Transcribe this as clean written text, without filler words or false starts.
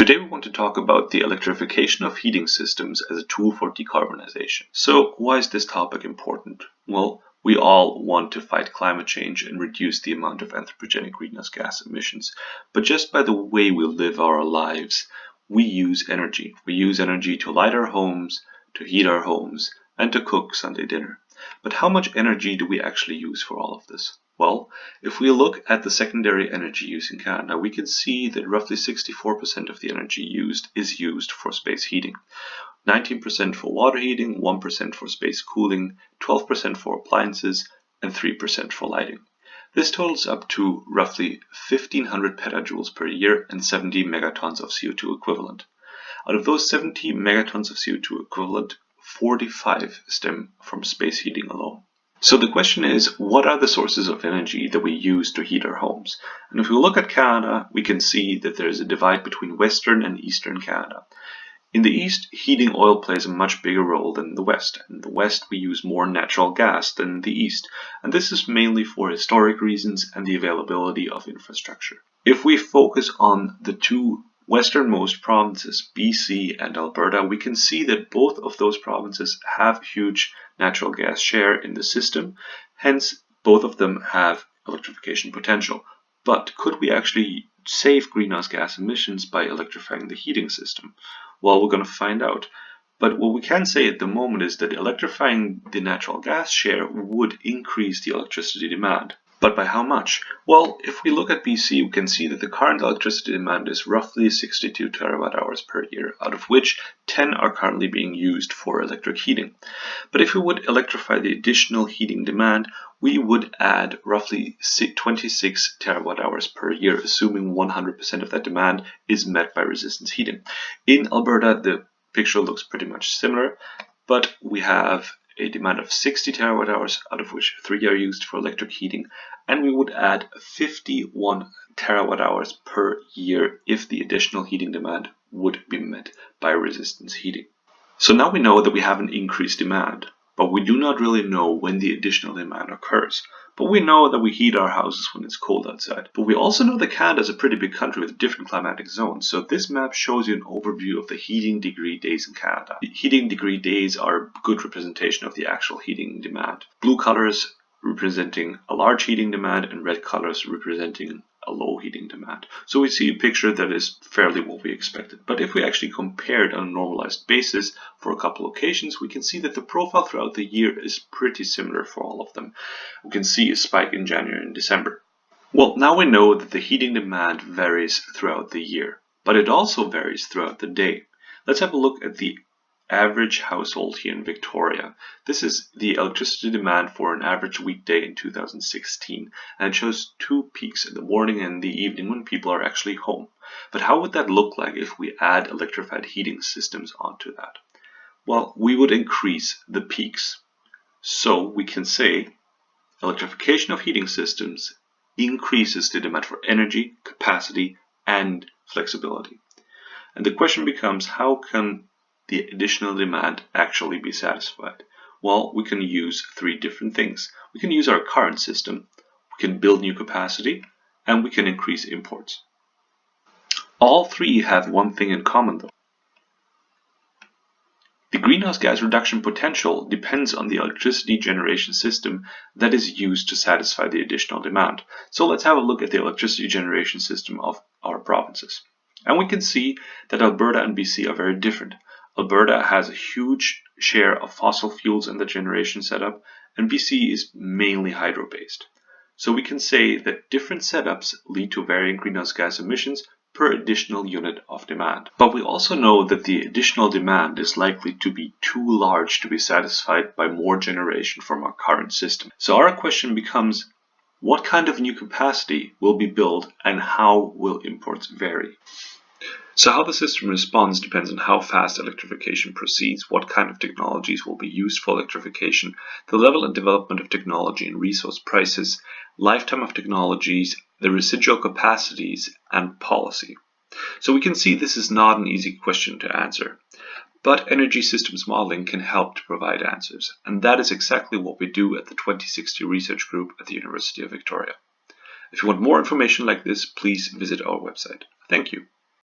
Today we want to talk about the electrification of heating systems as a tool for decarbonization. So why is this topic important? Well, we all want to fight climate change and reduce the amount of anthropogenic greenhouse gas emissions. But just by the way we live our lives, we use energy. We use energy to light our homes, to heat our homes, and to cook Sunday dinner. But how much energy do we actually use for all of this? Well, if we look at the secondary energy use in Canada, we can see that roughly 64% of the energy used is used for space heating, 19% for water heating, 1% for space cooling, 12% for appliances, and 3% for lighting. This totals up to roughly 1,500 petajoules per year and 70 megatons of CO2 equivalent. Out of those 70 megatons of CO2 equivalent, 45 stem from space heating alone. So the question is, what are the sources of energy that we use to heat our homes? And if we look at Canada, we can see that there is a divide between Western and Eastern Canada. In the East, heating oil plays a much bigger role than in the West. In the West, we use more natural gas than in the East, and this is mainly for historic reasons and the availability of infrastructure. If we focus on the two westernmost provinces, BC and Alberta, we can see that both of those provinces have huge natural gas share in the system. Hence, both of them have electrification potential. But could we actually save greenhouse gas emissions by electrifying the heating system? Well, we're going to find out. But what we can say at the moment is that electrifying the natural gas share would increase the electricity demand. But by how much? Well, if we look at BC, we can see that the current electricity demand is roughly 62 terawatt hours per year, out of which 10 are currently being used for electric heating. But if we would electrify the additional heating demand, we would add roughly 26 terawatt hours per year, assuming 100% of that demand is met by resistance heating. In Alberta, the picture looks pretty much similar, but we have a demand of 60 terawatt hours, out of which 3 are used for electric heating, and we would add 51 terawatt hours per year if the additional heating demand would be met by resistance heating. So now we know that we have an increased demand, but we do not really know when the additional demand occurs. But we know that we heat our houses when it's cold outside. But we also know that Canada is a pretty big country with different climatic zones. So this map shows you an overview of the heating degree days in Canada. The heating degree days are a good representation of the actual heating demand. Blue colors representing a large heating demand and red colors representing a low heating demand. So we see a picture that is fairly what we expected. But if we actually compare it on a normalized basis for a couple locations, we can see that the profile throughout the year is pretty similar for all of them. We can see a spike in January and December. Well, now we know that the heating demand varies throughout the year, but it also varies throughout the day. Let's have a look at the average household here in Victoria. This is the electricity demand for an average weekday in 2016, and it shows two peaks in the morning and the evening when people are actually home. But how would that look like if we add electrified heating systems onto that? Well, we would increase the peaks. So we can say electrification of heating systems increases the demand for energy, capacity, and flexibility. And the question becomes, how can the additional demand actually be satisfied? Well, we can use three different things. We can use our current system, we can build new capacity, and we can increase imports. All three have one thing in common though. The greenhouse gas reduction potential depends on the electricity generation system that is used to satisfy the additional demand. So let's have a look at the electricity generation system of our provinces. And we can see that Alberta and BC are very different. Alberta has a huge share of fossil fuels in the generation setup, and BC is mainly hydro-based. So we can say that different setups lead to varying greenhouse gas emissions per additional unit of demand. But we also know that the additional demand is likely to be too large to be satisfied by more generation from our current system. So our question becomes, what kind of new capacity will be built and how will imports vary? So how the system responds depends on how fast electrification proceeds, what kind of technologies will be used for electrification, the level and development of technology and resource prices, lifetime of technologies, the residual capacities, and policy. So we can see this is not an easy question to answer, but energy systems modeling can help to provide answers, and that is exactly what we do at the 2060 Research Group at the University of Victoria. If you want more information like this, please visit our website. Thank you.